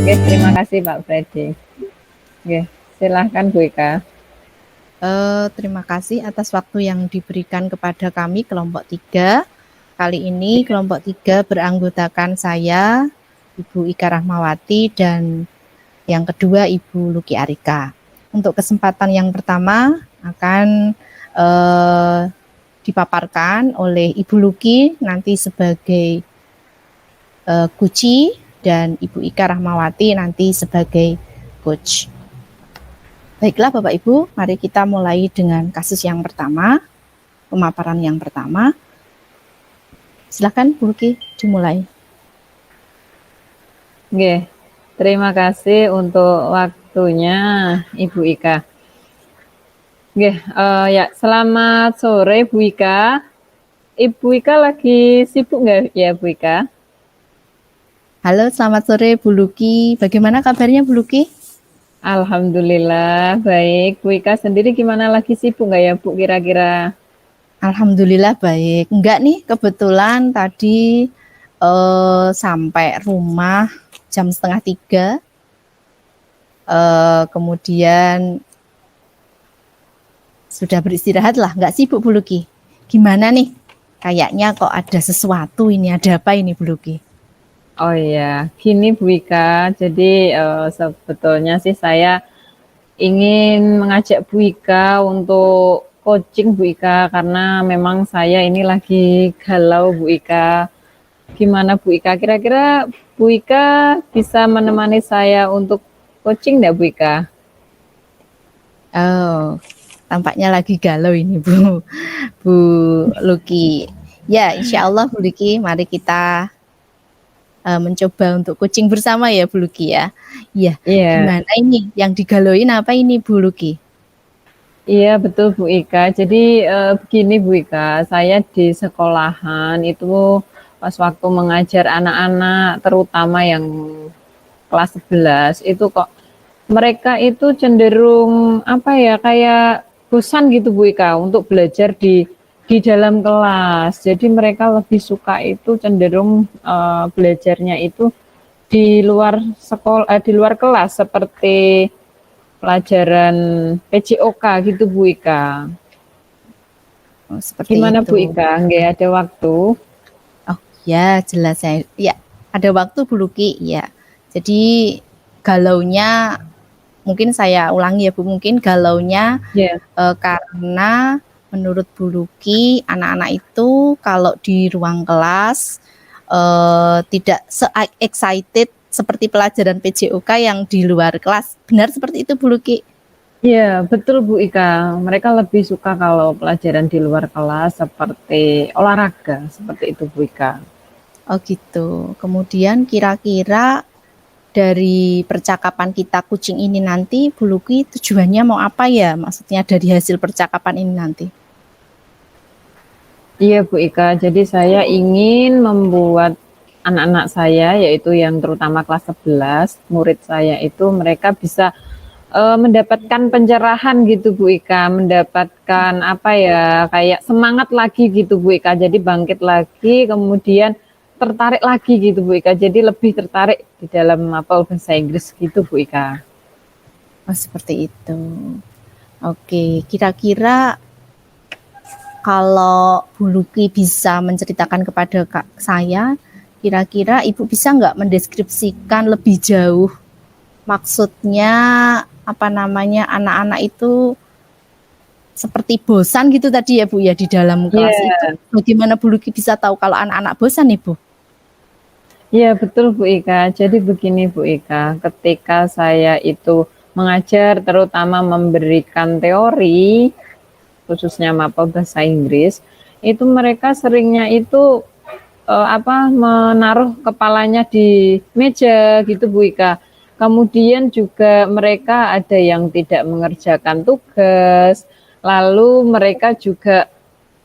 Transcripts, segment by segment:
Oke, terima kasih Pak Freddy. Oke, silahkan Bu Ika. Terima kasih atas waktu yang diberikan kepada kami kelompok 3. Kali ini kelompok 3 beranggotakan saya, Ibu Ika Rahmawati, dan yang kedua Ibu Luki Arika. Untuk kesempatan yang pertama akan dipaparkan oleh Ibu Luki nanti sebagai Kuci dan Ibu Ika Rahmawati nanti sebagai coach. Baiklah Bapak Ibu, mari kita mulai dengan kasus yang pertama, pemaparan yang pertama. Silakan Bu Luki dimulai. Oke, terima kasih untuk waktunya Ibu Ika. Oke, ya selamat sore Bu Ika. Ibu Ika lagi sibuk nggak ya Bu Ika? Halo, selamat sore Bu Luki. Bagaimana kabarnya Bu Luki? Alhamdulillah baik. Bu Ika sendiri gimana, lagi sibuk nggak ya Bu kira-kira? Alhamdulillah baik. Enggak nih, kebetulan tadi sampai rumah jam 2:30. Kemudian sudah beristirahat lah, nggak sibuk Bu Luki. Gimana nih? Kayaknya kok ada sesuatu ini, ada apa ini Bu Luki? Oh iya, gini Bu Ika, jadi sebetulnya sih saya ingin mengajak Bu Ika untuk coaching Bu Ika, karena memang saya ini lagi galau Bu Ika. Gimana Bu Ika, kira-kira Bu Ika bisa menemani saya untuk coaching enggak Bu Ika? Oh, tampaknya lagi galau ini Bu Luki. Ya, insya Allah Bu Luki, mari kita mencoba untuk coaching bersama ya Bu Luki ya. Iya. Gimana ini? Yang digalauin apa ini Bu Luki? Iya betul Bu Ika. Jadi begini Bu Ika, saya di sekolahan itu pas waktu mengajar anak-anak terutama yang kelas 11 itu kok mereka itu cenderung apa ya, kayak bosan gitu Bu Ika untuk belajar di dalam kelas. Jadi mereka lebih suka itu cenderung belajarnya itu di luar sekolah, di luar kelas, seperti pelajaran PJOK gitu Bu Ika. Oh, seperti gimana itu. Bu Ika? Nggak ada waktu? Oh ya, jelas saya. Ya, ada waktu Bu Luki. Ya. Jadi galaunya mungkin saya ulangi ya Bu, mungkin galaunya karena menurut Bu Luki, anak-anak itu kalau di ruang kelas tidak se-excited seperti pelajaran PJOK yang di luar kelas. Benar seperti itu Bu Luki? Iya, betul Bu Ika. Mereka lebih suka kalau pelajaran di luar kelas seperti olahraga, seperti itu Bu Ika. Oh gitu. Kemudian kira-kira dari percakapan kita coaching ini nanti, Bu Luki tujuannya mau apa ya? Maksudnya dari hasil percakapan ini nanti? Iya Bu Ika, jadi saya ingin membuat anak-anak saya, yaitu yang terutama kelas 11, murid saya itu mereka bisa mendapatkan pencerahan gitu Bu Ika, mendapatkan apa ya, kayak semangat lagi gitu Bu Ika, jadi bangkit lagi, kemudian tertarik lagi gitu Bu Ika, jadi lebih tertarik di dalam bahasa Inggris gitu Bu Ika. Oh seperti itu. Oke, kira-kira kalau Bu Luki bisa menceritakan kepada saya, kira-kira Ibu bisa nggak mendeskripsikan lebih jauh maksudnya apa namanya anak-anak itu seperti bosan gitu tadi ya Bu ya di dalam kelas itu. Bagaimana Bu Luki bisa tahu kalau anak-anak bosan Ibu? Iya betul Bu Ika, jadi begini Bu Ika, ketika saya itu mengajar, terutama memberikan teori, khususnya mapel bahasa Inggris, itu mereka seringnya itu menaruh kepalanya di meja gitu Bu Ika. Kemudian juga mereka ada yang tidak mengerjakan tugas, lalu mereka juga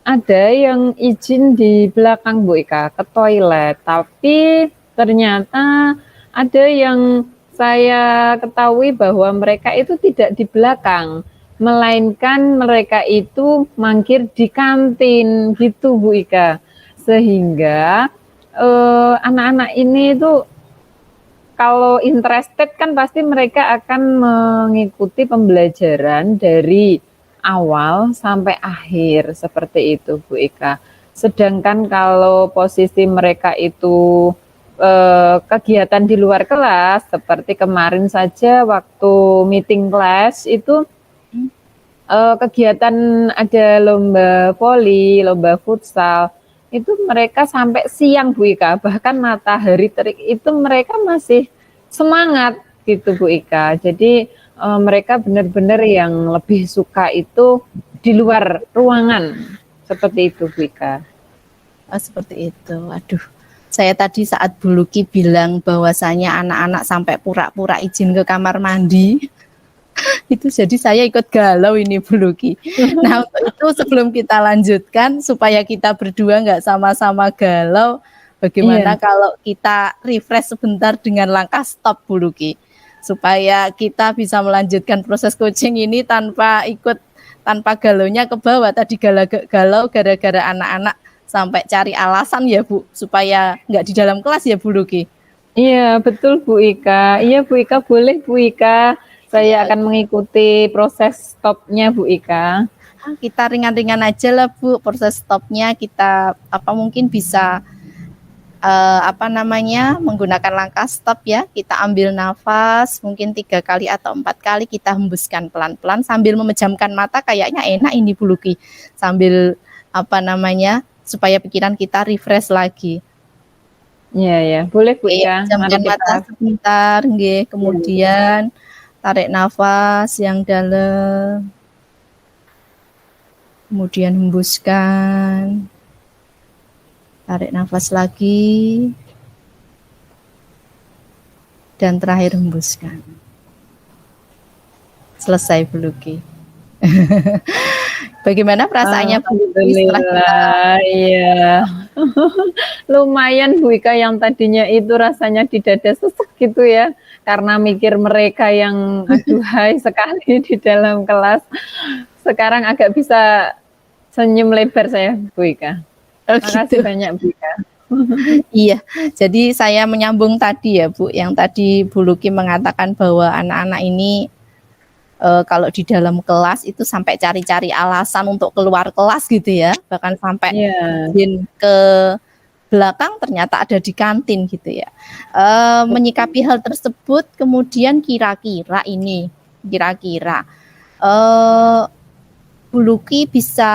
ada yang izin di belakang Bu Ika ke toilet, tapi ternyata ada yang saya ketahui bahwa mereka itu tidak di belakang, melainkan mereka itu mangkir di kantin gitu Bu Ika. Sehingga anak-anak ini itu kalau interested kan pasti mereka akan mengikuti pembelajaran dari awal sampai akhir seperti itu Bu Ika. Sedangkan kalau posisi mereka itu kegiatan di luar kelas seperti kemarin saja waktu meeting kelas itu kegiatan ada lomba voli, lomba futsal itu mereka sampai siang Bu Ika, bahkan matahari terik itu mereka masih semangat gitu Bu Ika. Jadi mereka benar-benar yang lebih suka itu di luar ruangan seperti itu Bu Ika. Seperti itu. Aduh, saya tadi saat Bu Luki bilang bahwasanya anak-anak sampai pura-pura izin ke kamar mandi. Itu jadi saya ikut galau ini Bu Luki. Nah untuk itu sebelum kita lanjutkan supaya kita berdua nggak sama-sama galau, bagaimana kalau kita refresh sebentar dengan langkah stop Bu Luki, supaya kita bisa melanjutkan proses coaching ini tanpa galaunya ke bawah. Tadi galau gara-gara anak-anak sampai cari alasan ya Bu, supaya nggak di dalam kelas ya Bu Luki. Iya betul Bu Ika. Iya Bu Ika, boleh Bu Ika. Saya akan mengikuti proses stopnya Bu Ika. Kita ringan-ringan aja lah Bu, proses stopnya kita mungkin bisa menggunakan langkah stop ya. Kita ambil nafas mungkin 3 kali atau 4 kali, kita hembuskan pelan-pelan sambil memejamkan mata, kayaknya enak ini Bu Luki. Sambil supaya pikiran kita refresh lagi. Iya ya, boleh Bu Ika. Pejamkan mata sebentar, nggih. Kemudian tarik nafas yang dalam, kemudian hembuskan, tarik nafas lagi, dan terakhir hembuskan. Selesai Bu Luki. Bagaimana perasaannya Bu Luki setelah kita? Iya. Lumayan Bu Ika, yang tadinya itu rasanya di dada sesek gitu ya, karena mikir mereka yang aduhai sekali di dalam kelas. Sekarang agak bisa senyum lebar saya Bu Ika. Terima kasih banyak Bu Ika. Iya, jadi saya menyambung tadi ya Bu, yang tadi Bu Luki mengatakan bahwa anak-anak ini kalau di dalam kelas itu sampai cari-cari alasan untuk keluar kelas gitu ya, bahkan sampai izin ke belakang ternyata ada di kantin gitu ya. Menyikapi hal tersebut, kemudian kira-kira Bu Luki bisa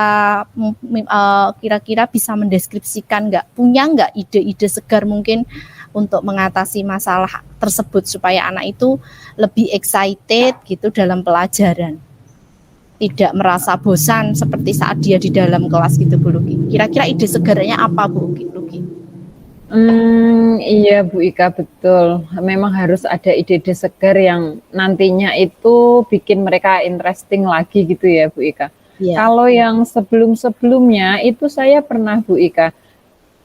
kira-kira bisa mendeskripsikan punya nggak ide-ide segar mungkin untuk mengatasi masalah tersebut supaya anak itu lebih excited gitu dalam pelajaran, tidak merasa bosan seperti saat dia di dalam kelas gitu Bu Luki. Kira-kira ide segarnya apa Bu Luki? Iya Bu Ika, betul. Memang harus ada ide-ide segar yang nantinya itu bikin mereka interesting lagi gitu ya Bu Ika. Kalau yang sebelum-sebelumnya itu saya pernah Bu Ika,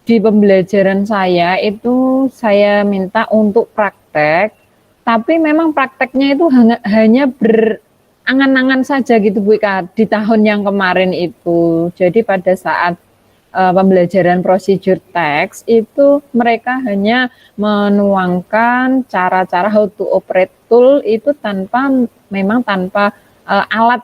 di pembelajaran saya itu saya minta untuk praktek, tapi memang prakteknya itu hanya berangan-angan saja gitu Bu Ika di tahun yang kemarin itu. Jadi pada saat pembelajaran prosedur teks itu mereka hanya menuangkan cara-cara how to operate tool itu tanpa alat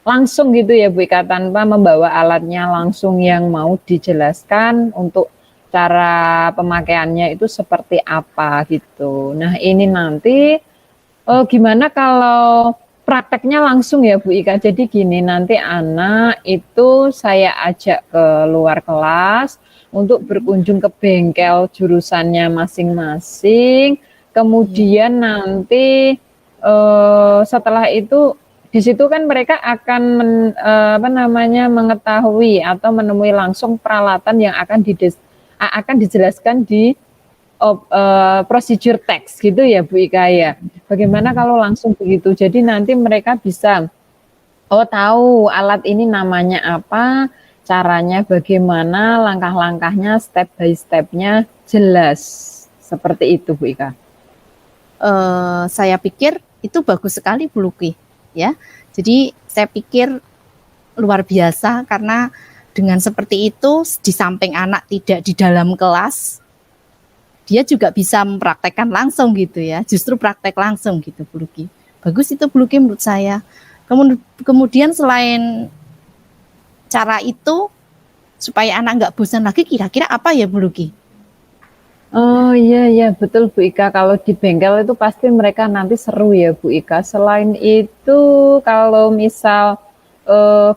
langsung gitu ya Bu Ika, tanpa membawa alatnya langsung yang mau dijelaskan untuk cara pemakaiannya itu seperti apa gitu. Nah ini nanti gimana kalau prakteknya langsung ya Bu Ika. Jadi gini, nanti anak itu saya ajak ke luar kelas untuk berkunjung ke bengkel jurusannya masing-masing. Kemudian nanti setelah itu di situ kan mereka akan mengetahui atau menemui langsung peralatan yang akan dijelaskan di prosedur teks gitu ya Bu Ika ya. Bagaimana kalau langsung begitu? Jadi nanti mereka bisa tahu alat ini namanya apa, caranya bagaimana, langkah-langkahnya, step by step-nya jelas. Seperti itu Bu Ika. Saya pikir itu bagus sekali Bu Luki ya. Jadi saya pikir luar biasa karena dengan seperti itu di samping anak tidak di dalam kelas, dia juga bisa mempraktekkan langsung gitu ya. Justru praktek langsung gitu Bu Luki. Bagus itu Bu Luki menurut saya. Kemudian selain cara itu supaya anak nggak bosan lagi, kira-kira apa ya Bu Luki? Oh iya betul Bu Ika, kalau di bengkel itu pasti mereka nanti seru ya Bu Ika. Selain itu kalau misal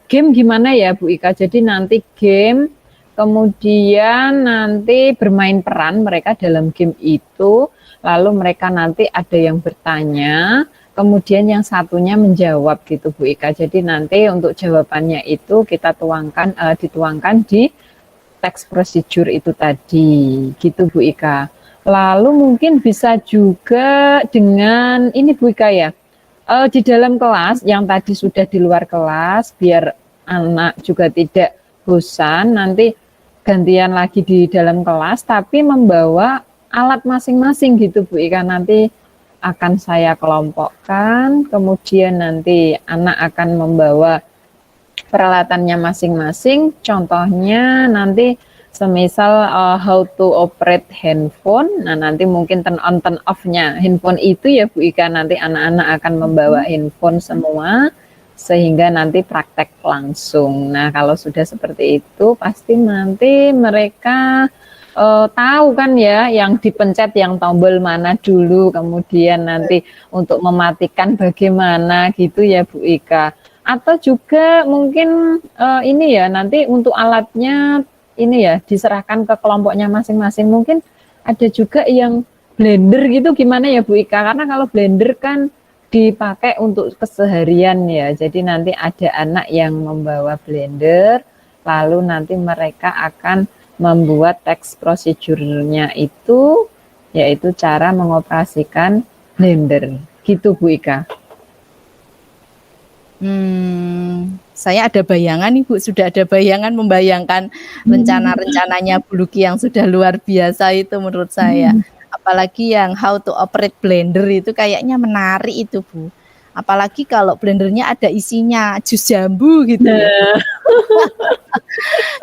game gimana ya Bu Ika? Jadi nanti game, kemudian nanti bermain peran mereka dalam game itu, lalu mereka nanti ada yang bertanya, kemudian yang satunya menjawab gitu Bu Ika. Jadi nanti untuk jawabannya itu kita dituangkan di teks prosedur itu tadi, gitu Bu Ika. Lalu mungkin bisa juga dengan ini Bu Ika ya, di dalam kelas yang tadi sudah di luar kelas, biar anak juga tidak bosan, nanti gantian lagi di dalam kelas, tapi membawa alat masing-masing gitu Bu Ika. Nanti akan saya kelompokkan, kemudian nanti anak akan membawa peralatannya masing-masing. Contohnya nanti semisal how to operate handphone. Nah nanti mungkin turn on turn off-nya handphone itu ya Bu Ika, nanti anak-anak akan membawa handphone semua sehingga nanti praktek langsung. Nah kalau sudah seperti itu pasti nanti mereka tahu kan ya yang dipencet yang tombol mana dulu, kemudian nanti untuk mematikan bagaimana gitu ya Bu Ika. Atau juga mungkin ini ya nanti untuk alatnya ini ya diserahkan ke kelompoknya masing-masing. Mungkin ada juga yang blender gitu gimana ya Bu Ika, karena kalau blender kan dipakai untuk keseharian ya. Jadi nanti ada anak yang membawa blender, lalu nanti mereka akan membuat teks prosedurnya itu, yaitu cara mengoperasikan blender gitu Bu Ika. Saya ada bayangan nih Bu, sudah ada bayangan membayangkan rencana-rencananya Bu Luki yang sudah luar biasa itu menurut saya. Apalagi yang how to operate blender itu kayaknya menarik itu Bu. Apalagi kalau blendernya ada isinya jus jambu gitu ya.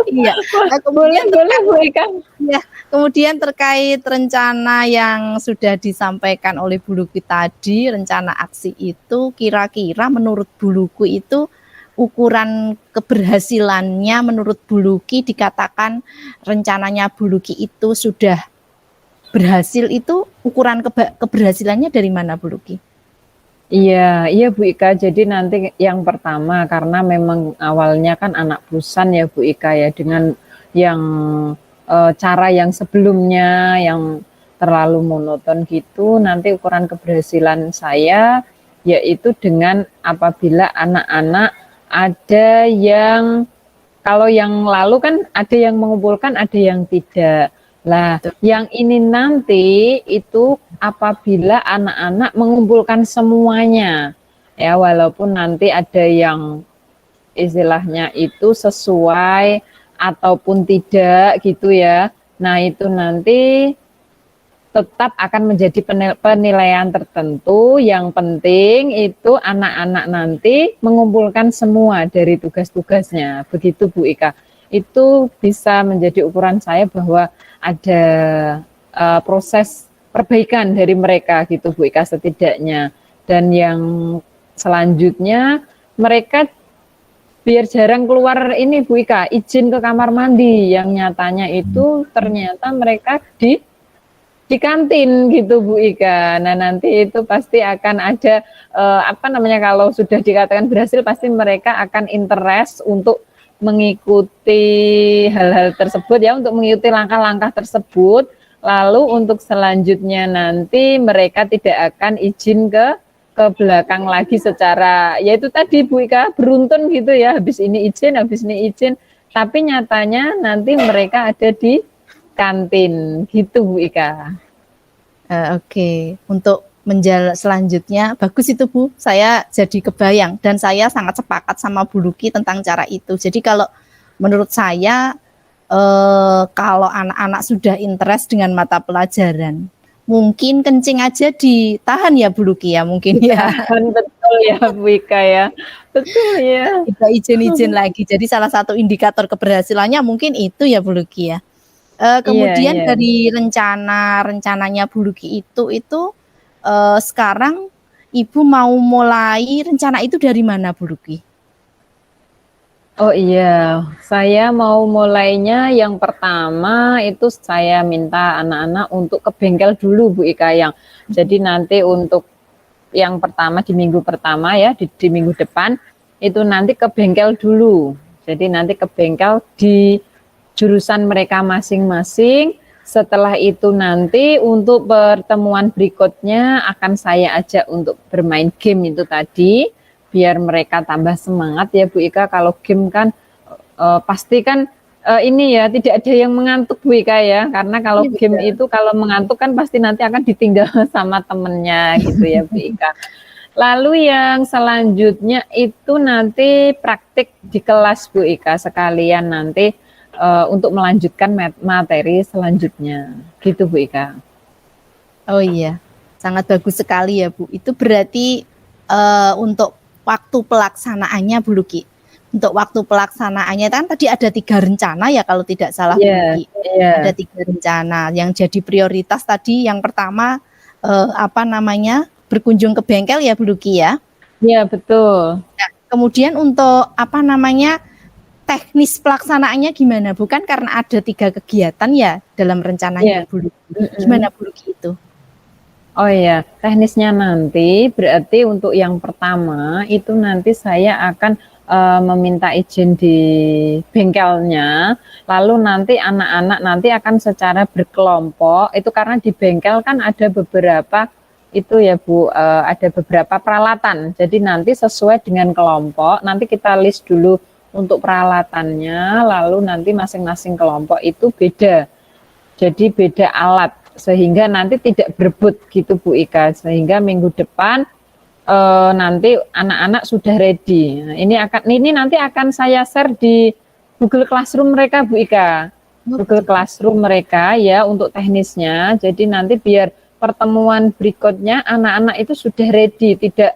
Iya. Nah, kemudian boleh Bu Ika. Ya, kemudian terkait rencana yang sudah disampaikan oleh Bu Luki tadi, rencana aksi itu kira-kira menurut Bu Luki itu ukuran keberhasilannya menurut Bu Luki dikatakan rencananya Bu Luki itu sudah berhasil, itu ukuran keberhasilannya dari mana Bu Luki? Iya Bu Ika. Jadi nanti yang pertama karena memang awalnya kan anak busan ya Bu Ika ya, dengan yang cara yang sebelumnya yang terlalu monoton gitu. Nanti ukuran keberhasilan saya yaitu dengan apabila anak-anak ada yang, kalau yang lalu kan ada yang mengumpulkan, ada yang tidak. Lah, yang ini nanti itu apabila anak-anak mengumpulkan semuanya, ya walaupun nanti ada yang istilahnya itu sesuai ataupun tidak gitu ya. Nah itu nanti tetap akan menjadi penilaian tertentu. Yang penting itu anak-anak nanti mengumpulkan semua dari tugas-tugasnya. Begitu Bu Ika. Itu bisa menjadi ukuran saya bahwa ada proses perbaikan dari mereka gitu Bu Ika setidaknya. Dan yang selanjutnya mereka biar jarang keluar ini Bu Ika, izin ke kamar mandi, yang nyatanya itu ternyata mereka di kantin gitu Bu Ika. Nah nanti itu pasti akan ada kalau sudah dikatakan berhasil, pasti mereka akan interest untuk mengikuti hal-hal tersebut ya, untuk mengikuti langkah-langkah tersebut. Lalu untuk selanjutnya nanti mereka tidak akan izin ke ke belakang lagi secara ya itu tadi Bu Ika beruntun gitu ya, habis ini izin, tapi nyatanya nanti mereka ada di kantin gitu Bu Ika. Oke, untuk selanjutnya bagus itu Bu. Saya jadi kebayang dan saya sangat sepakat sama Bu Luki tentang cara itu. Jadi kalau menurut saya kalau anak-anak sudah interest dengan mata pelajaran, mungkin kencing aja ditahan ya Bu Luki ya mungkin ya. Betul ya Bu Ika ya. Betul ya. Tidak izin-izin lagi. Jadi salah satu indikator keberhasilannya mungkin itu ya Bu Luki ya. Kemudian Iya. dari rencananya Bu Luki itu sekarang Ibu mau mulai rencana itu dari mana Bu Luki? Oh iya, saya mau mulainya yang pertama itu saya minta anak-anak untuk ke bengkel dulu Bu Ika yang. Jadi nanti untuk yang pertama di minggu pertama ya di minggu depan itu nanti ke bengkel dulu. Jadi nanti ke bengkel di jurusan mereka masing-masing. Setelah itu nanti untuk pertemuan berikutnya akan saya ajak untuk bermain game itu tadi biar mereka tambah semangat ya Bu Ika. Kalau game kan pasti kan ini ya tidak ada yang mengantuk Bu Ika ya, karena kalau game itu kalau mengantuk kan pasti nanti akan ditinggal sama temennya gitu ya Bu Ika. Lalu yang selanjutnya itu nanti praktik di kelas Bu Ika sekalian nanti untuk melanjutkan materi selanjutnya gitu Bu Ika. Oh iya, sangat bagus sekali ya Bu. Itu berarti untuk waktu pelaksanaannya Bu Luki. Untuk waktu pelaksanaannya kan tadi ada 3 rencana ya kalau tidak salah Bu Luki. Ada 3 rencana yang jadi prioritas tadi. Yang pertama berkunjung ke bengkel ya Bu Luki ya. Iya betul. Nah, kemudian untuk teknis pelaksanaannya gimana? Bukan karena ada 3 kegiatan ya dalam rencananya Bu Luki. Gimana Bu Luki itu? Oh iya, teknisnya nanti berarti untuk yang pertama itu nanti saya akan meminta izin di bengkelnya, lalu nanti anak-anak nanti akan secara berkelompok, itu karena di bengkel kan ada beberapa itu ya Bu, ada beberapa peralatan, jadi nanti sesuai dengan kelompok, nanti kita list dulu untuk peralatannya, lalu nanti masing-masing kelompok itu beda, jadi beda alat, sehingga nanti tidak berebut gitu Bu Ika, sehingga minggu depan nanti anak-anak sudah ready. Nah, ini nanti akan saya share di Google Classroom mereka Bu Ika. Google Classroom mereka ya untuk teknisnya. Jadi nanti biar pertemuan berikutnya anak-anak itu sudah ready, tidak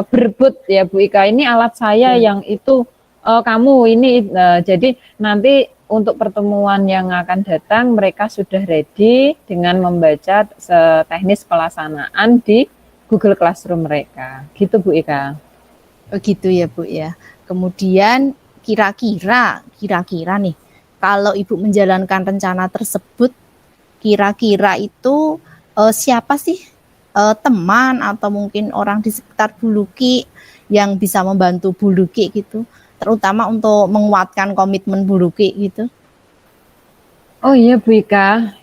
berebut ya Bu Ika. Ini alat saya yang itu kamu ini. Jadi nanti untuk pertemuan yang akan datang mereka sudah ready dengan membaca teknis pelaksanaan di Google Classroom mereka. Gitu Bu Ika. Oh gitu ya Bu ya. Kemudian kira-kira nih kalau Ibu menjalankan rencana tersebut kira-kira itu siapa sih teman atau mungkin orang di sekitar Bu Luki yang bisa membantu Bu Luki gitu, terutama untuk menguatkan komitmen Bu Luki gitu? Oh iya Bu Ika,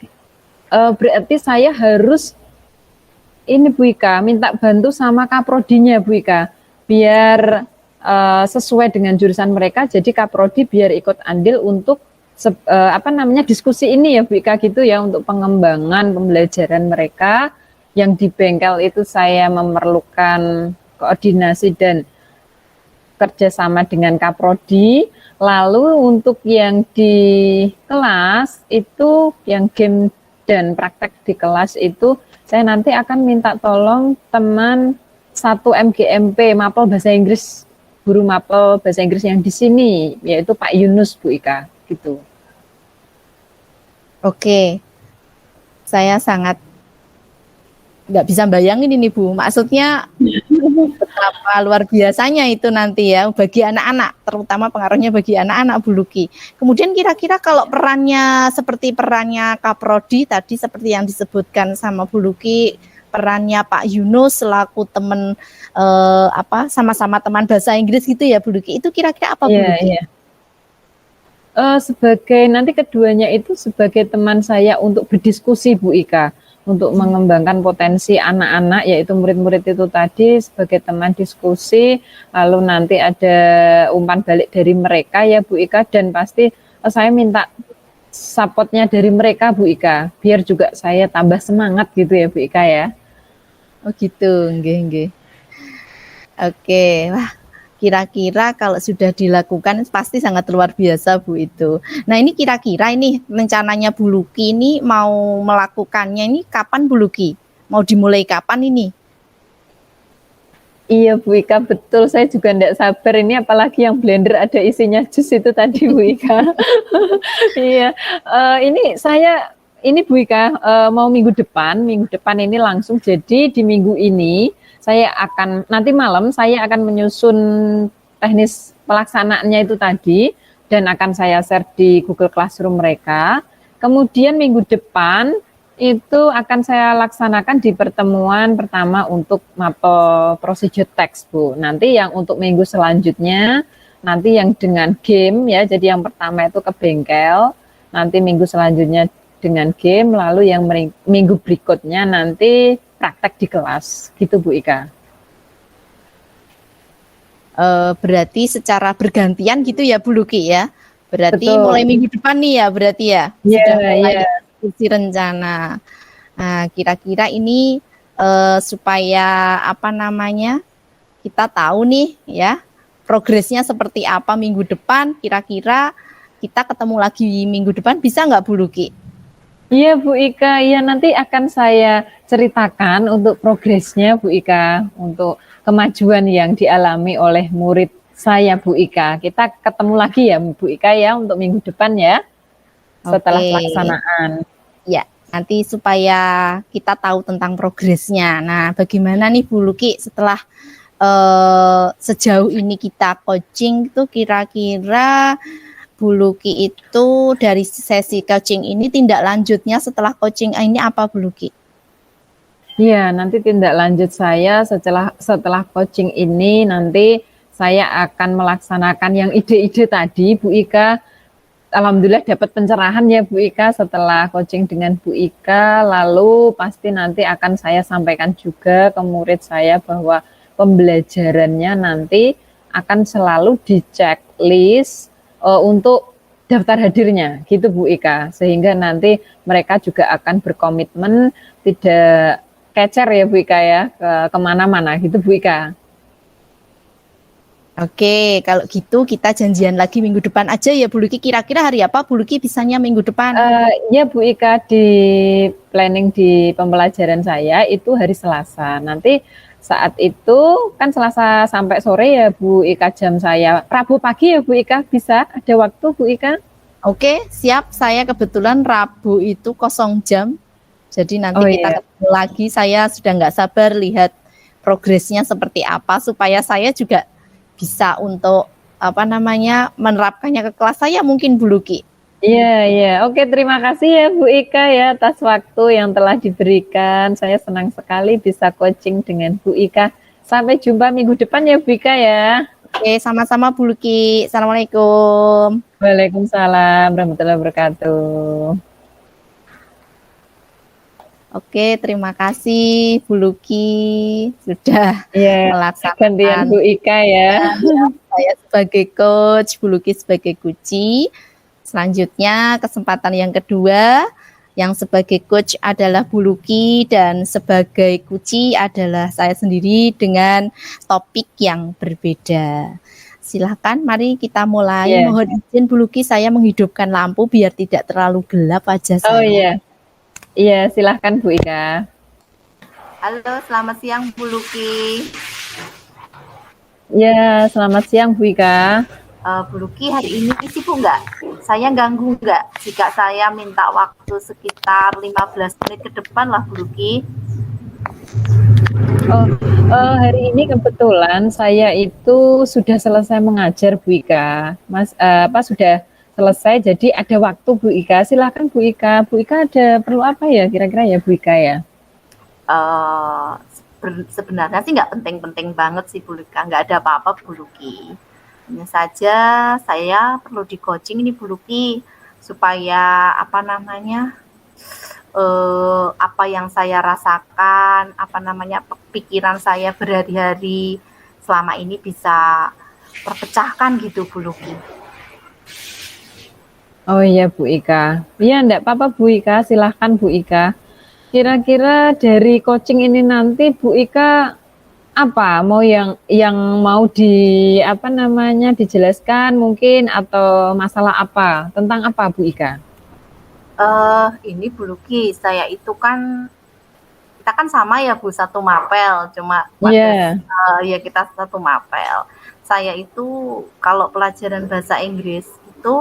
berarti saya harus ini Bu Ika, minta bantu sama kaprodinya Bu Ika, biar sesuai dengan jurusan mereka, jadi kaprodi biar ikut andil untuk diskusi ini ya Bu Ika gitu ya, untuk pengembangan pembelajaran mereka yang di bengkel itu saya memerlukan koordinasi dan kerjasama dengan kaprodi. Lalu untuk yang di kelas itu yang game dan praktek di kelas itu saya nanti akan minta tolong teman 1 MGMP Mapel Bahasa Inggris, guru Mapel Bahasa Inggris yang di sini, yaitu Pak Yunus Bu Ika, gitu. Oke, saya sangat nggak bisa bayangin ini Bu, maksudnya betapa luar biasanya itu nanti ya bagi anak-anak, terutama pengaruhnya bagi anak-anak Bu Luki. Kemudian kira-kira kalau perannya seperti perannya Kaprodi tadi seperti yang disebutkan sama Bu Luki, perannya Pak Yunus selaku teman sama-sama teman bahasa Inggris gitu ya Bu Luki, itu kira-kira apa Bu Luki? Sebagai nanti keduanya itu sebagai teman saya untuk berdiskusi Bu Ika, untuk mengembangkan potensi anak-anak, yaitu murid-murid itu tadi sebagai teman diskusi, lalu nanti ada umpan balik dari mereka ya Bu Ika, dan pasti saya minta supportnya dari mereka Bu Ika, biar juga saya tambah semangat gitu ya Bu Ika ya. Oh gitu, nggih. Oke, wah kira-kira kalau sudah dilakukan pasti sangat luar biasa Bu itu. Nah ini kira-kira ini rencananya Bu Luki ini mau melakukannya ini kapan Bu Luki? Mau dimulai kapan ini? Iya Bu Ika, betul. Saya juga tidak sabar ini, apalagi yang blender ada isinya jus itu tadi Bu Ika. Iya, ini Bu Ika mau minggu depan ini langsung. Jadi di minggu ini saya akan nanti malam saya akan menyusun teknis pelaksanaannya itu tadi dan akan saya share di Google Classroom mereka. Kemudian minggu depan itu akan saya laksanakan di pertemuan pertama untuk mapel procedure text Bu. Nanti yang untuk minggu selanjutnya, nanti yang dengan game ya, jadi yang pertama itu ke bengkel, nanti minggu selanjutnya dengan game, lalu yang minggu berikutnya nanti praktek di kelas, gitu Bu Ika. Berarti secara bergantian gitu ya Bu Luki ya? Berarti Betul. mulai minggu depan nih ya berarti ya? Sudah mulai diskusi rencana. Nah, kira-kira ini supaya apa namanya kita tahu nih ya progresnya seperti apa minggu depan. Kira-kira kita ketemu lagi minggu depan bisa nggak Bu Luki? Iya Bu Ika, iya nanti akan saya ceritakan untuk progresnya Bu Ika, untuk kemajuan yang dialami oleh murid saya Bu Ika. Kita ketemu lagi ya Bu Ika ya untuk minggu depan ya, setelah pelaksanaan. Ya, nanti supaya kita tahu tentang progresnya. Nah, bagaimana nih Bu Luki setelah sejauh ini kita coaching tuh kira-kira Bu Luki itu dari sesi coaching ini tindak lanjutnya setelah coaching ini apa Bu Luki? Iya, nanti tindak lanjut saya setelah coaching ini nanti saya akan melaksanakan yang ide-ide tadi Bu Ika. Alhamdulillah dapat pencerahan ya Bu Ika setelah coaching dengan Bu Ika, lalu pasti nanti akan saya sampaikan juga ke murid saya bahwa pembelajarannya nanti akan selalu dicek list untuk daftar hadirnya gitu Bu Ika, sehingga nanti mereka juga akan berkomitmen tidak kecer ya Bu Ika ya kemana-mana gitu Bu Ika. Oke, kalau gitu kita janjian lagi minggu depan aja ya Bu Luki. Kira-kira hari apa Bu Luki bisanya minggu depan? Ya Bu Ika, di planning di pembelajaran saya itu hari Selasa. Nanti saat itu kan Selasa sampai sore ya Bu Ika, jam saya Rabu pagi ya Bu Ika, bisa ada waktu Bu Ika? Oke, siap. Saya kebetulan Rabu itu kosong jam. Jadi nanti kita ketemu lagi. Saya sudah nggak sabar lihat progresnya seperti apa supaya saya juga bisa untuk apa namanya menerapkannya ke kelas saya mungkin Bu Luki. Iya. Oke, terima kasih ya Bu Ika ya atas waktu yang telah diberikan. Saya senang sekali bisa coaching dengan Bu Ika. Sampai jumpa minggu depan ya Bu Ika ya. Oke, sama-sama Bu Luki. Assalamualaikum. Waalaikumsalam warahmatullahi wabarakatuh. Oke, terima kasih Bu Luki sudah melaksanakan gantian Bu Ika ya. Saya sebagai coach, Bu Luki sebagai kuci. Selanjutnya kesempatan yang kedua, yang sebagai coach adalah Bu Luki dan sebagai kuci adalah saya sendiri dengan topik yang berbeda. Silakan, mari kita mulai. Mohon izin Bu Luki, saya menghidupkan lampu biar tidak terlalu gelap wajah saya. Oh iya. Iya, silahkan Bu Ika. Halo, selamat siang Bu Luki. Ya, selamat siang Bu Ika. Bu Luki, hari ini sibuk nggak? Saya ganggu nggak jika saya minta waktu sekitar 15 menit ke depan lah Bu Luki? Hari ini kebetulan saya itu sudah selesai mengajar Bu Ika. Sudah selesai, jadi ada waktu Bu Ika. Silakan Bu Ika. Bu Ika ada perlu apa ya kira-kira ya Bu Ika ya? Sebenarnya sih nggak penting-penting banget sih Bu Luki. Nggak ada apa-apa Bu Luki. Hanya saja saya perlu di coaching nih Bu Luki supaya apa namanya apa yang saya rasakan, apa namanya, pikiran saya berhari-hari selama ini bisa terpecahkan gitu Bu Luki. Oh iya Bu Ika. Iya enggak apa-apa Bu Ika, silahkan Bu Ika. Kira-kira dari coaching ini nanti Bu Ika apa mau yang mau apa namanya dijelaskan mungkin atau masalah apa? Tentang apa Bu Ika? Ini Bu Luki, saya itu kan kita kan sama ya Bu, satu mapel, cuma pada ya kita satu mapel. Saya itu kalau pelajaran bahasa Inggris itu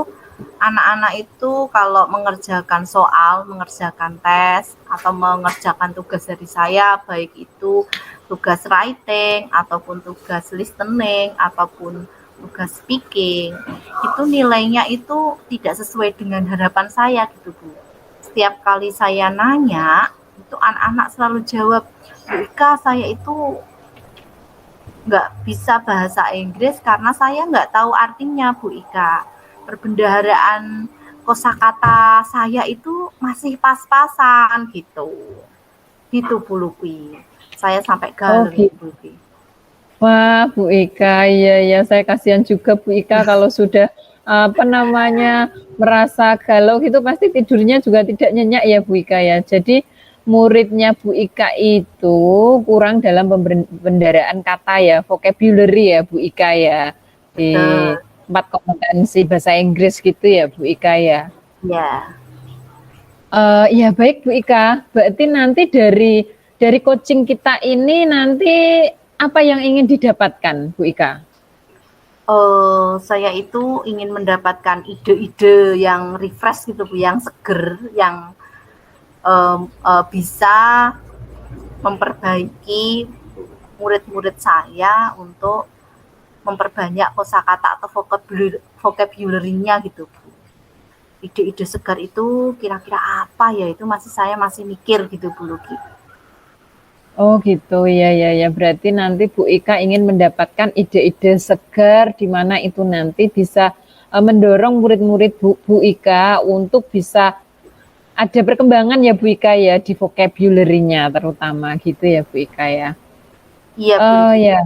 anak-anak itu kalau mengerjakan soal, mengerjakan tes atau mengerjakan tugas dari saya, baik itu tugas writing ataupun tugas listening ataupun tugas speaking, itu nilainya itu tidak sesuai dengan harapan saya gitu Bu. Setiap kali saya nanya, itu anak-anak selalu jawab, Bu Ika, saya itu nggak bisa bahasa Inggris karena saya nggak tahu artinya Bu Ika. Perbendaharaan kosakata saya itu masih pas-pasan gitu. Gitu Bu Luki. Saya sampai galau Bu Luki. Wah Bu Ika, iya saya kasihan juga Bu Ika kalau sudah apa namanya merasa galau gitu pasti tidurnya juga tidak nyenyak ya Bu Ika ya. Jadi muridnya Bu Ika itu kurang dalam pembendaraan kata ya, vocabulary ya Bu Ika ya. Di tempat kompetensi bahasa Inggris gitu ya Bu Ika ya. Ya. Ya baik Bu Ika, berarti nanti dari coaching kita ini nanti apa yang ingin didapatkan Bu Ika? Saya itu ingin mendapatkan ide-ide yang refresh gitu Bu, yang seger, yang bisa memperbaiki murid-murid saya untuk memperbanyak kosakata atau vocabulary-nya gitu Bu. Ide-ide segar itu kira-kira apa ya, itu saya masih mikir gitu Bu Luki. Oh gitu, ya. Berarti nanti Bu Ika ingin mendapatkan ide-ide segar di mana itu nanti bisa mendorong murid-murid Bu Ika untuk bisa ada perkembangan ya Bu Ika ya di vocabulary-nya terutama gitu ya Bu Ika ya. Iya Bu. Ya.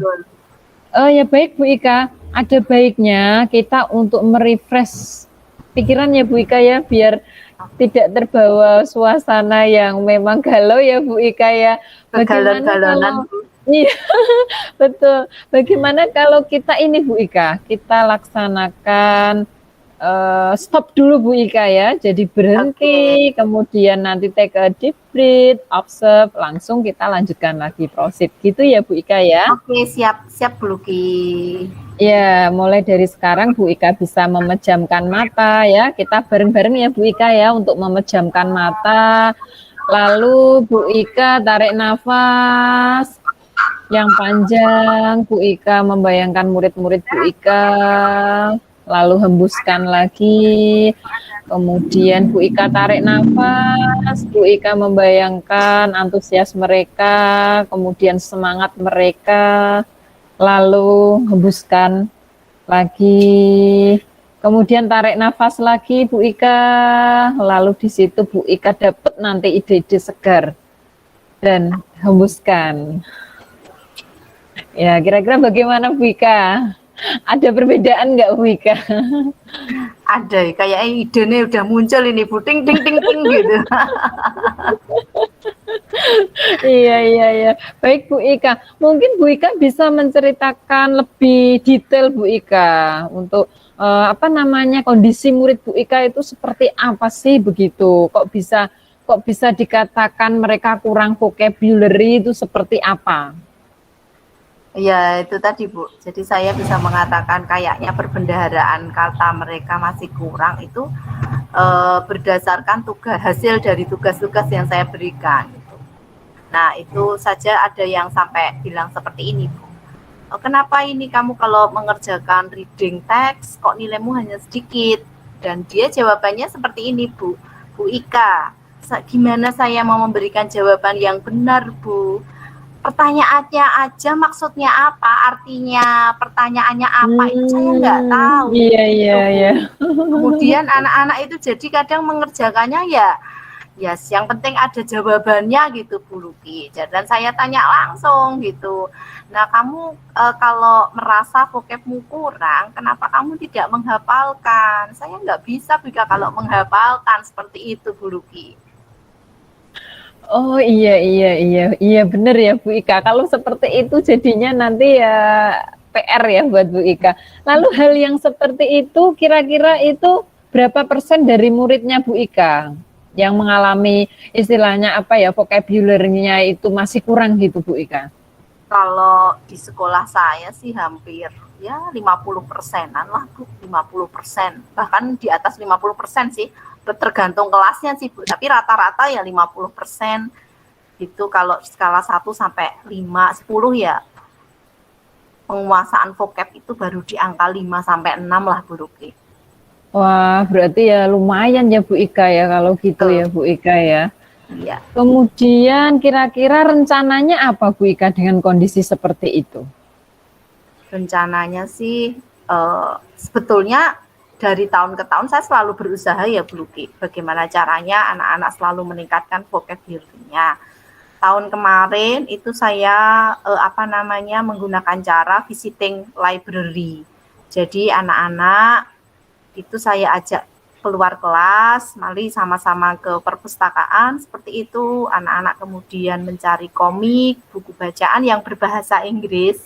Ya baik Bu Ika, ada baiknya kita untuk merefresh pikiran ya Bu Ika ya biar tidak terbawa suasana yang memang galau ya Bu Ika ya. Bagaimana kalau iya betul. Bagaimana kalau kita ini Bu Ika, kita laksanakan stop dulu Bu Ika ya. Jadi berhenti, kemudian nanti take a deep breath, observe, langsung kita lanjutkan lagi proceed gitu ya Bu Ika ya. Oke, siap Bu Luki. Ya, mulai dari sekarang Bu Ika bisa memejamkan mata ya. Kita bareng-bareng ya Bu Ika ya untuk memejamkan mata. Lalu Bu Ika tarik nafas yang panjang. Bu Ika membayangkan murid-murid Bu Ika. Lalu hembuskan lagi. Kemudian Bu Ika tarik nafas. Bu Ika membayangkan antusias mereka, kemudian semangat mereka. Lalu hembuskan lagi, kemudian tarik nafas lagi Bu Ika, lalu di situ Bu Ika dapat nanti ide-ide segar dan hembuskan. Ya kira-kira bagaimana Bu Ika? Ada perbedaan nggak Bu Ika? Ada, kayak idenya udah muncul ini Bu, ting gitu. Iya. Baik Bu Ika, mungkin Bu Ika bisa menceritakan lebih detail Bu Ika untuk apa namanya kondisi murid Bu Ika itu seperti apa sih begitu? Kok bisa dikatakan mereka kurang vocabulary itu seperti apa? Ya itu tadi Bu, jadi saya bisa mengatakan kayaknya perbendaharaan kata mereka masih kurang itu berdasarkan hasil dari tugas-tugas yang saya berikan. Nah itu saja ada yang sampai bilang seperti ini Bu. Kenapa ini kamu kalau mengerjakan reading text kok nilaimu hanya sedikit? Dan dia jawabannya seperti ini Bu. Bu Ika, gimana saya mau memberikan jawaban yang benar Bu? Pertanyaannya aja maksudnya apa, artinya pertanyaannya apa itu saya nggak tahu. Iya. Kemudian anak-anak itu jadi kadang mengerjakannya ya Yes, yang penting ada jawabannya gitu Bu Luki. Dan saya tanya langsung gitu. Nah, kamu kalau merasa vocabmu kurang, kenapa kamu tidak menghafalkan? Saya nggak bisa jika kalau menghafalkan seperti itu Bu Luki. Oh iya iya iya iya bener ya Bu Ika. Kalau seperti itu jadinya nanti ya PR ya buat Bu Ika. Lalu hal yang seperti itu kira-kira itu berapa persen dari muridnya Bu Ika yang mengalami istilahnya apa ya vocabulary-nya itu masih kurang gitu Bu Ika? Kalau di sekolah saya sih hampir ya 50%-an lah Bu, 50%. Bahkan di atas 50% sih, tergantung kelasnya sih Bu, tapi rata-rata ya 50%. Itu kalau skala 1 sampai 5, 10 ya penguasaan vocab itu baru di angka 5 sampai 6 lah Bu Ruki. Wah, berarti ya lumayan ya Bu Ika ya kalau gitu ya Bu Ika ya. Iya. Kemudian kira-kira rencananya apa Bu Ika dengan kondisi seperti itu? Rencananya sih sebetulnya dari tahun ke tahun saya selalu berusaha ya Bu Luki, bagaimana caranya anak-anak selalu meningkatkan vocabulary-nya. Tahun kemarin itu saya menggunakan cara visiting library. Jadi anak-anak itu saya ajak keluar kelas, mari sama-sama ke perpustakaan seperti itu. Anak-anak kemudian mencari komik, buku bacaan yang berbahasa Inggris.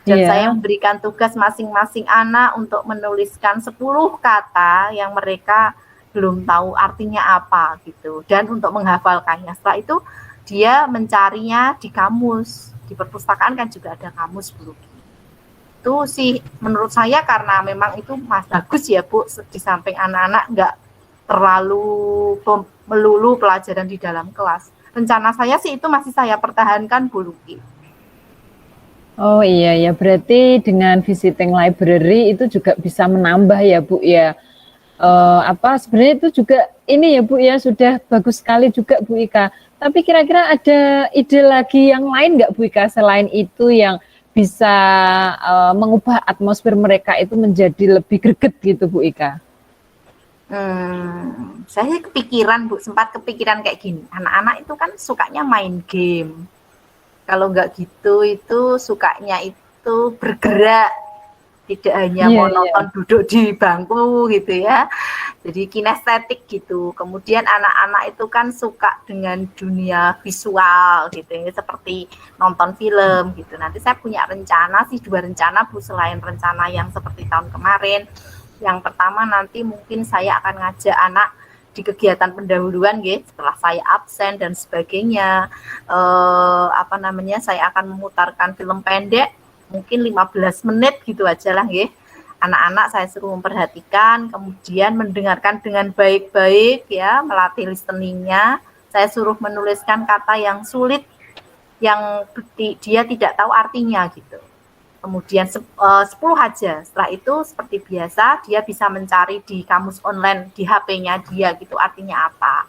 Dan saya memberikan tugas masing-masing anak untuk menuliskan 10 kata yang mereka belum tahu artinya apa gitu. Dan untuk menghafalkannya. Setelah itu dia mencarinya di kamus. Di perpustakaan kan juga ada kamus Bu. Itu sih menurut saya karena memang itu bagus ya Bu, di samping anak-anak nggak terlalu melulu pelajaran di dalam kelas. Rencana saya sih itu masih saya pertahankan Bu Luki. Oh iya ya, berarti dengan visiting library itu juga bisa menambah ya Bu ya. Sebenarnya itu juga ini ya Bu ya sudah bagus sekali juga Bu Ika. Tapi kira-kira ada ide lagi yang lain nggak Bu Ika selain itu yang bisa mengubah atmosfer mereka itu menjadi lebih greget gitu Bu Ika? Saya kepikiran Bu, sempat kepikiran kayak gini. Anak-anak itu kan sukanya main game. Kalau nggak gitu itu sukanya itu bergerak, tidak hanya monoton duduk di bangku gitu ya. Jadi kinestetik gitu. Kemudian anak-anak itu kan suka dengan dunia visual gitu ya, seperti nonton film gitu. Nanti saya punya rencana sih, 2 rencana Bu, selain rencana yang seperti tahun kemarin. Yang pertama nanti mungkin saya akan ngajak anak di kegiatan pendahuluan setelah saya absen dan sebagainya, saya akan memutarkan film pendek mungkin 15 menit gitu aja lah anak-anak saya suruh memperhatikan, kemudian mendengarkan dengan baik-baik ya, melatih listeningnya. Saya suruh menuliskan kata yang sulit yang dia tidak tahu artinya gitu. Kemudian 10 aja. Setelah itu seperti biasa dia bisa mencari di kamus online di HP-nya dia gitu artinya apa.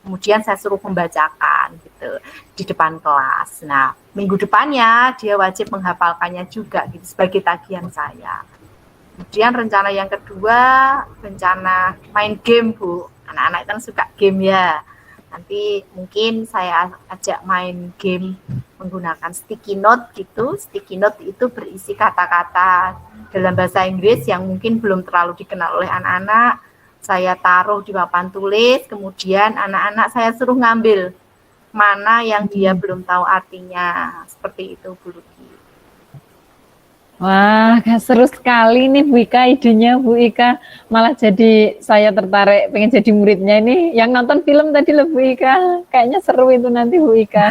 Kemudian saya suruh membacakan gitu di depan kelas. Nah, minggu depannya dia wajib menghafalkannya juga gitu sebagai tagihan saya. Kemudian rencana yang kedua, rencana main game Bu. Anak-anak kan suka game ya. Nanti mungkin saya ajak main game menggunakan sticky note gitu. Sticky note itu berisi kata-kata dalam bahasa Inggris yang mungkin belum terlalu dikenal oleh anak-anak. Saya taruh di papan tulis, kemudian anak-anak saya suruh ngambil mana yang dia belum tahu artinya. Seperti itu Bu Luki. Wah, seru sekali nih Bu Ika idenya Bu Ika. Malah jadi saya tertarik pengen jadi muridnya ini. Yang nonton film tadi loh Bu Ika. Kayaknya seru itu nanti Bu Ika.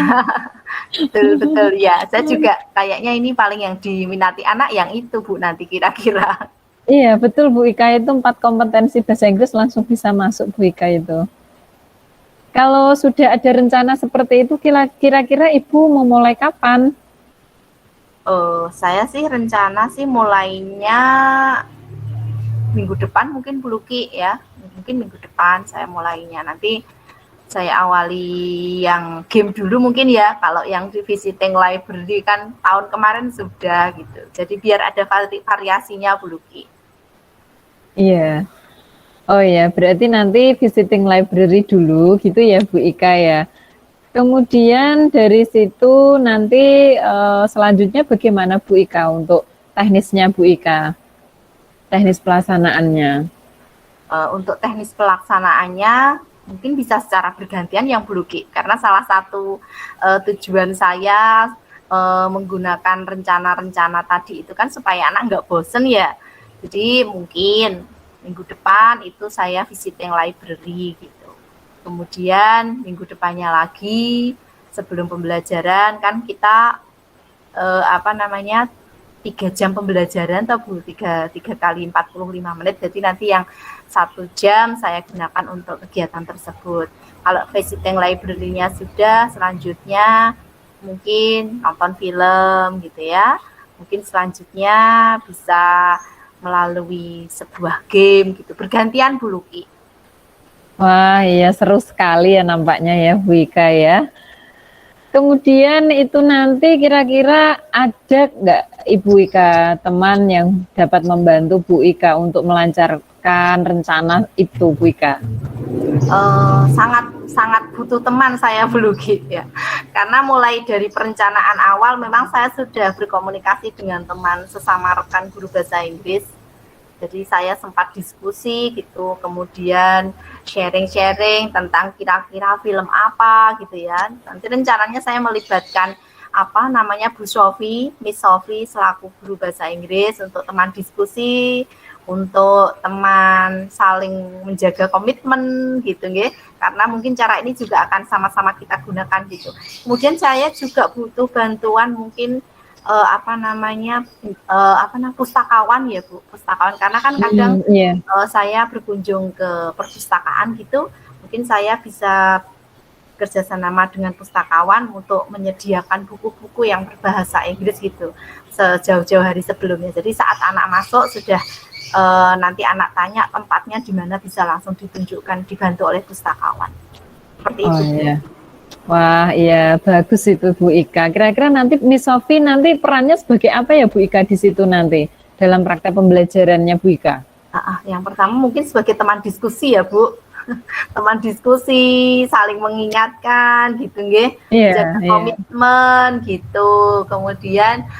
Betul ya. Saya juga kayaknya ini paling yang diminati anak yang itu Bu nanti kira-kira. Iya betul Bu Ika, itu 4 kompetensi bahasa Inggris langsung bisa masuk Bu Ika itu. Kalau sudah ada rencana seperti itu kira-kira Ibu mau mulai kapan? Saya sih rencana sih mulainya minggu depan mungkin Bu Luki ya. Mungkin minggu depan saya mulainya. Nanti saya awali yang game dulu mungkin ya. Kalau yang di visiting library kan tahun kemarin sudah gitu. Jadi biar ada variasinya Bu Luki. Iya. Oh ya, berarti nanti visiting library dulu gitu ya Bu Ika ya. Kemudian dari situ nanti selanjutnya bagaimana Bu Ika untuk teknisnya Bu Ika, teknis pelaksanaannya? Untuk teknis pelaksanaannya mungkin bisa secara bergantian yang Bu Luki, karena salah satu tujuan saya menggunakan rencana-rencana tadi itu kan supaya anak nggak bosen ya. Jadi mungkin minggu depan itu saya visiting library gitu. Kemudian minggu depannya lagi sebelum pembelajaran kan kita 3 jam pembelajaran atau Bu, tiga kali 45 menit, jadi nanti yang 1 jam saya gunakan untuk kegiatan tersebut. Kalau visiting library-nya sudah, selanjutnya mungkin nonton film gitu ya, mungkin selanjutnya bisa melalui sebuah game gitu, bergantian Bu Luki. Wah iya seru sekali ya nampaknya ya Bu Ika ya. Kemudian itu nanti kira-kira ada nggak Ibu Ika teman yang dapat membantu Bu Ika untuk melancarkan rencana itu Bu Ika? Sangat butuh teman saya Bu Luki ya, karena mulai dari perencanaan awal memang saya sudah berkomunikasi dengan teman sesama rekan guru bahasa Inggris. Jadi saya sempat diskusi gitu, kemudian sharing-sharing tentang kira-kira film apa gitu ya. Nanti rencananya saya melibatkan Bu Sofi, Miss Sofi selaku guru bahasa Inggris untuk teman diskusi, untuk teman saling menjaga komitmen gitu nggih. Karena mungkin cara ini juga akan sama-sama kita gunakan gitu. Kemudian saya juga butuh bantuan mungkin pustakawan ya Bu, pustakawan, karena kan kadang saya berkunjung ke perpustakaan gitu, mungkin saya bisa kerjasama dengan pustakawan untuk menyediakan buku-buku yang berbahasa Inggris gitu sejauh-jauh hari sebelumnya. Jadi saat anak masuk sudah nanti anak tanya tempatnya di mana bisa langsung ditunjukkan, dibantu oleh pustakawan. Seperti itu. Iya. Wah, iya bagus itu Bu Ika. Kira-kira nanti Miss Sofi nanti perannya sebagai apa ya Bu Ika di situ nanti dalam praktek pembelajarannya Bu Ika? Yang pertama mungkin sebagai teman diskusi ya Bu, teman diskusi, saling mengingatkan gitu nggih, jaga komitmen gitu. Kemudian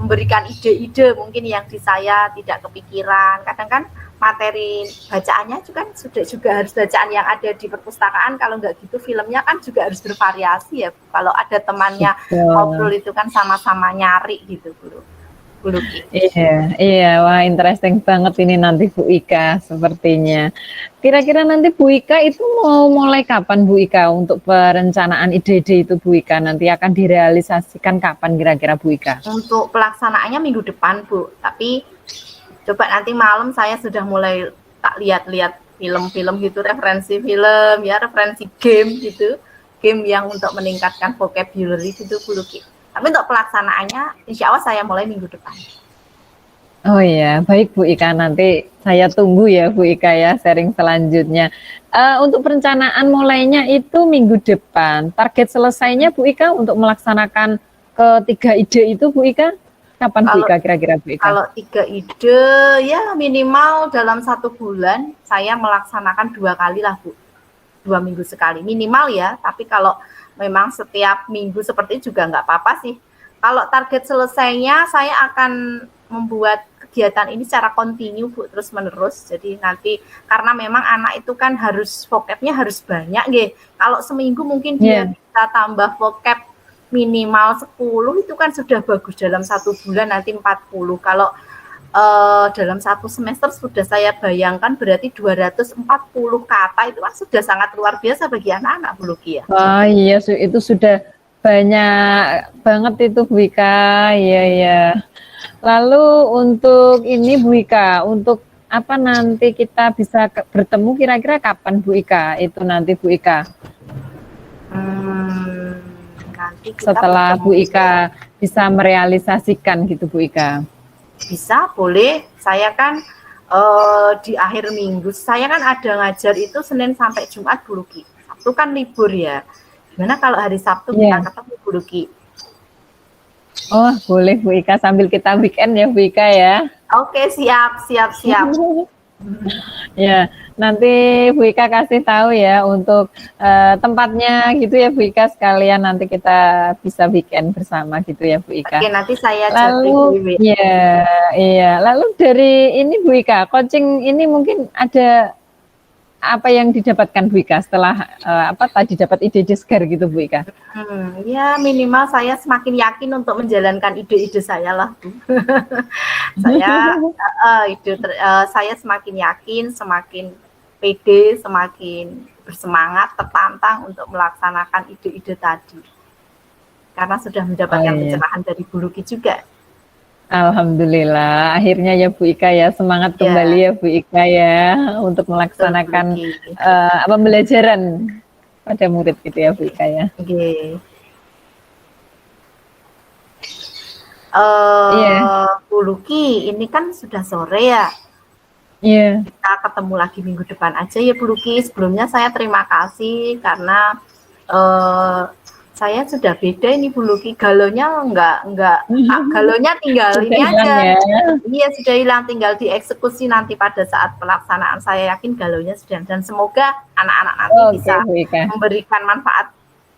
memberikan ide-ide mungkin yang di saya tidak kepikiran. Kadang kan materi bacaannya juga harus bacaan yang ada di perpustakaan. Kalau nggak gitu filmnya kan juga harus bervariasi ya. Kalau ada temannya ngobrol itu kan sama-sama nyari gitu Bu Luki. Iya, wah interesting banget ini nanti Bu Ika sepertinya. Kira-kira nanti Bu Ika itu mau mulai kapan Bu Ika untuk perencanaan ide-ide itu Bu Ika nanti akan direalisasikan kapan kira-kira Bu Ika? Untuk pelaksanaannya minggu depan Bu, tapi coba nanti malam saya sudah mulai tak lihat-lihat film-film gitu, referensi film ya, referensi game gitu, game yang untuk meningkatkan vocabulary gitu Bu Luki. Tapi untuk pelaksanaannya insya Allah saya mulai minggu depan. Oh iya, baik Bu Ika, nanti saya tunggu ya Bu Ika ya sharing selanjutnya. Untuk perencanaan mulainya itu minggu depan. Target selesainya Bu Ika untuk melaksanakan ketiga ide itu Bu Ika? Kapan Bu Ika kira-kira Bu Ika? Kalau 3 ide ya minimal dalam 1 bulan saya melaksanakan 2 kali lah Bu. 2 minggu sekali minimal ya, tapi kalau memang setiap minggu seperti itu juga nggak apa-apa sih. Kalau target selesainya saya akan membuat kegiatan ini secara kontinu Bu, terus menerus. Jadi nanti karena memang anak itu kan harus vocabnya harus banyak nggih. Kalau seminggu mungkin dia bisa tambah vocab minimal 10 itu kan sudah bagus, dalam 1 bulan nanti 40. Kalau dalam 1 semester sudah saya bayangkan berarti 240 kata, itu kan sudah sangat luar biasa bagi anak-anak Bu Luki ya. Oh iya, itu sudah banyak banget itu Bu Ika, iya. Lalu untuk ini Bu Ika, untuk apa nanti kita bisa bertemu kira-kira kapan Bu Ika? Itu nanti Bu Ika. Nanti kita setelah Bu Ika bisa merealisasikan gitu Bu Ika. Bisa, boleh. Saya kan di akhir minggu, saya kan ada ngajar itu Senin sampai Jumat Bu Luki. Sabtu kan libur ya. Gimana kalau hari Sabtu kita ketemu Bu Luki? Oh, boleh Bu Ika, sambil kita weekend ya Bu Ika ya. Oke, siap. Ya, nanti Bu Ika kasih tahu ya untuk tempatnya gitu ya Bu Ika, sekalian nanti kita bisa weekend bersama gitu ya Bu Ika. Oke, nanti saya Lalu japri. ya, iya. Lalu dari ini Bu Ika, coaching ini mungkin ada apa yang didapatkan Bu Ika setelah apa tadi dapat ide-ide segar gitu Bu Ika? Ya minimal saya semakin yakin untuk menjalankan ide-ide saya lah Bu. Saya semakin yakin, semakin pede, semakin bersemangat, tertantang untuk melaksanakan ide-ide tadi. Karena sudah mendapatkan pencerahan dari Bu Luki juga. Alhamdulillah, akhirnya ya Bu Ika ya, semangat kembali ya Bu Ika ya untuk melaksanakan pembelajaran pada murid gitu ya Bu Ika ya. Bu Luki, ini kan sudah sore ya. Kita ketemu lagi minggu depan aja ya Bu Luki. Sebelumnya saya terima kasih karena saya sudah beda ini Bu Luki, galonya galonya tinggal ini aja. Iya, sudah hilang, tinggal dieksekusi nanti pada saat pelaksanaan. Saya yakin galonya sudah, dan semoga anak-anak nanti bisa memberikan manfaat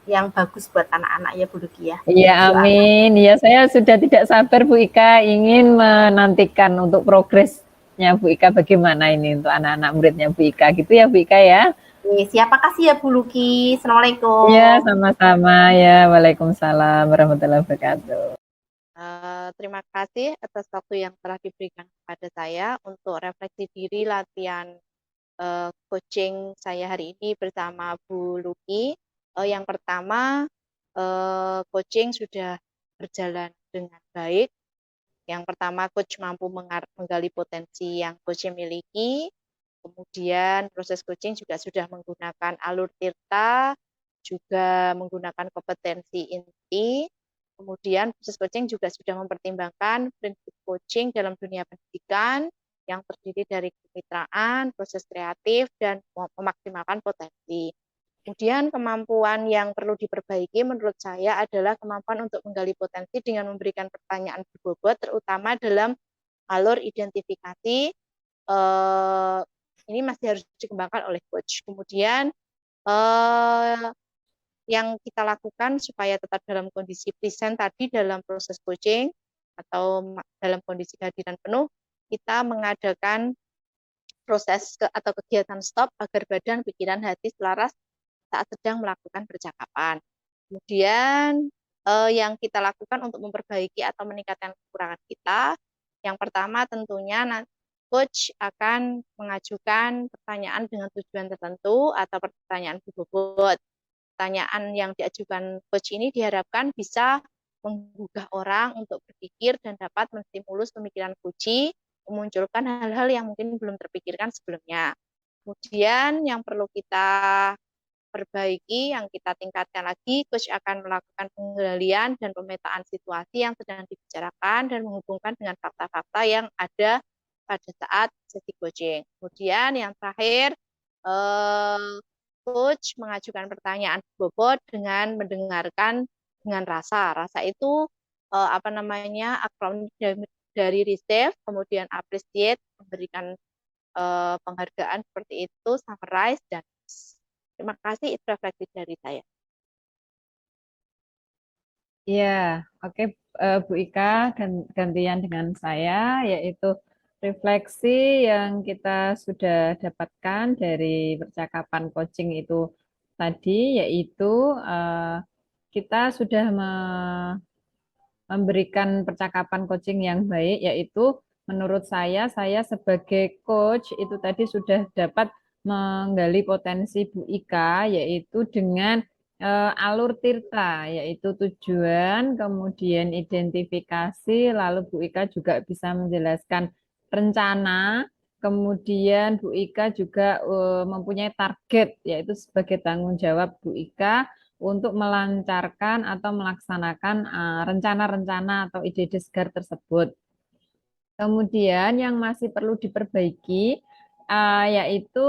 yang bagus buat anak-anak ya Bu Luki ya. Iya, amin. Ya, saya sudah tidak sabar Bu Ika, ingin menantikan untuk progresnya Bu Ika bagaimana ini untuk anak-anak muridnya Bu Ika gitu ya Bu Ika ya. Siapa kasih ya Bu Luki. Assalamualaikum. Ya, sama-sama ya. Waalaikumsalam warahmatullahi wabarakatuh. Terima kasih atas waktu yang telah diberikan kepada saya untuk refleksi diri latihan coaching saya hari ini bersama Bu Luki. Yang pertama, coaching sudah berjalan dengan baik. Yang pertama, coach mampu menggali potensi yang coach miliki. Kemudian proses coaching juga sudah menggunakan alur tirta, juga menggunakan kompetensi inti. Kemudian proses coaching juga sudah mempertimbangkan prinsip coaching dalam dunia pendidikan yang terdiri dari kemitraan, proses kreatif, dan memaksimalkan potensi. Kemudian kemampuan yang perlu diperbaiki menurut saya adalah kemampuan untuk menggali potensi dengan memberikan pertanyaan berbobot, terutama dalam alur identifikasi. Ini masih harus dikembangkan oleh coach. Kemudian yang kita lakukan supaya tetap dalam kondisi present tadi dalam proses coaching atau dalam kondisi kehadiran penuh, kita mengadakan proses atau kegiatan stop agar badan, pikiran, hati selaras saat sedang melakukan percakapan. Kemudian yang kita lakukan untuk memperbaiki atau meningkatkan kekurangan kita, yang pertama tentunya coach akan mengajukan pertanyaan dengan tujuan tertentu atau pertanyaan berbobot. Pertanyaan yang diajukan coach ini diharapkan bisa menggugah orang untuk berpikir dan dapat menstimulus pemikiran coach, memunculkan hal-hal yang mungkin belum terpikirkan sebelumnya. Kemudian yang perlu kita perbaiki, yang kita tingkatkan lagi, coach akan melakukan pengendalian dan pemetaan situasi yang sedang dibicarakan dan menghubungkan dengan fakta-fakta yang ada pada saat sesi coaching. Kemudian yang terakhir, coach mengajukan pertanyaan bobot dengan mendengarkan dengan rasa. Rasa itu akronim dari receive, kemudian appreciate, memberikan penghargaan seperti itu, summarize, dan terima kasih, itu refleksi dari saya. Iya, oke Bu Ika, gantian dengan saya, yaitu refleksi yang kita sudah dapatkan dari percakapan coaching itu tadi, yaitu kita sudah memberikan percakapan coaching yang baik, yaitu menurut saya sebagai coach itu tadi sudah dapat menggali potensi Bu Ika, yaitu dengan alur tirta, yaitu tujuan, kemudian identifikasi, lalu Bu Ika juga bisa menjelaskan rencana, kemudian Bu Ika juga mempunyai target, yaitu sebagai tanggung jawab Bu Ika untuk melancarkan atau melaksanakan rencana-rencana atau ide-ide segar tersebut. Kemudian yang masih perlu diperbaiki yaitu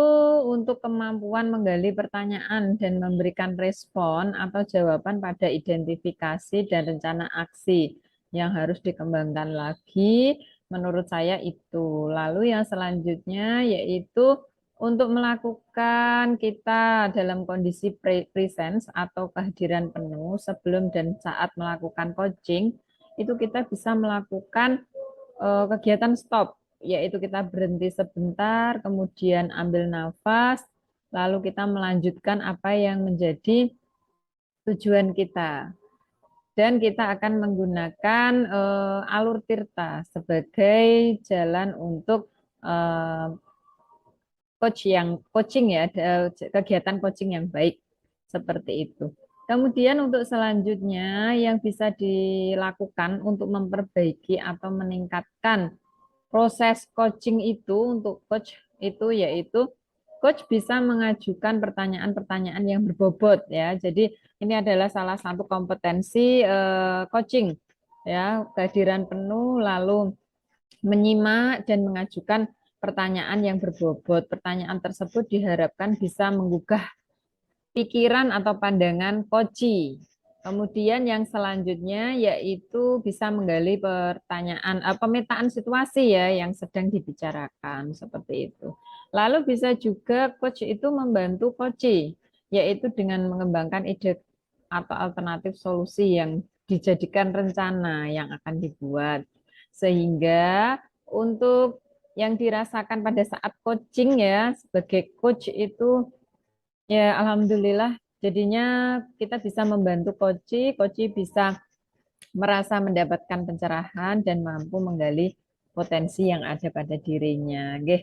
untuk kemampuan menggali pertanyaan dan memberikan respon atau jawaban pada identifikasi dan rencana aksi. yang harus dikembangkan lagi. Menurut saya itu. Lalu yang selanjutnya yaitu untuk melakukan kita dalam kondisi presence atau kehadiran penuh sebelum dan saat melakukan coaching, itu kita bisa melakukan kegiatan stop, yaitu kita berhenti sebentar, kemudian ambil nafas, lalu kita melanjutkan apa yang menjadi tujuan kita. Dan kita akan menggunakan alur tirta sebagai jalan untuk coaching ya, kegiatan coaching yang baik seperti itu. Kemudian untuk selanjutnya yang bisa dilakukan untuk memperbaiki atau meningkatkan proses coaching itu untuk coach itu yaitu coach bisa mengajukan pertanyaan-pertanyaan yang berbobot ya. Jadi ini adalah salah satu kompetensi coaching ya, kehadiran penuh lalu menyimak dan mengajukan pertanyaan yang berbobot. Pertanyaan tersebut diharapkan bisa menggugah pikiran atau pandangan coachi. Kemudian yang selanjutnya yaitu bisa menggali pertanyaan, pemetaan situasi ya yang sedang dibicarakan seperti itu. Lalu bisa juga coach itu membantu coachi, yaitu dengan mengembangkan ide atau alternatif solusi yang dijadikan rencana yang akan dibuat. Sehingga untuk yang dirasakan pada saat coaching ya sebagai coach itu ya alhamdulillah jadinya kita bisa membantu coach bisa merasa mendapatkan pencerahan dan mampu menggali potensi yang ada pada dirinya. Nggih.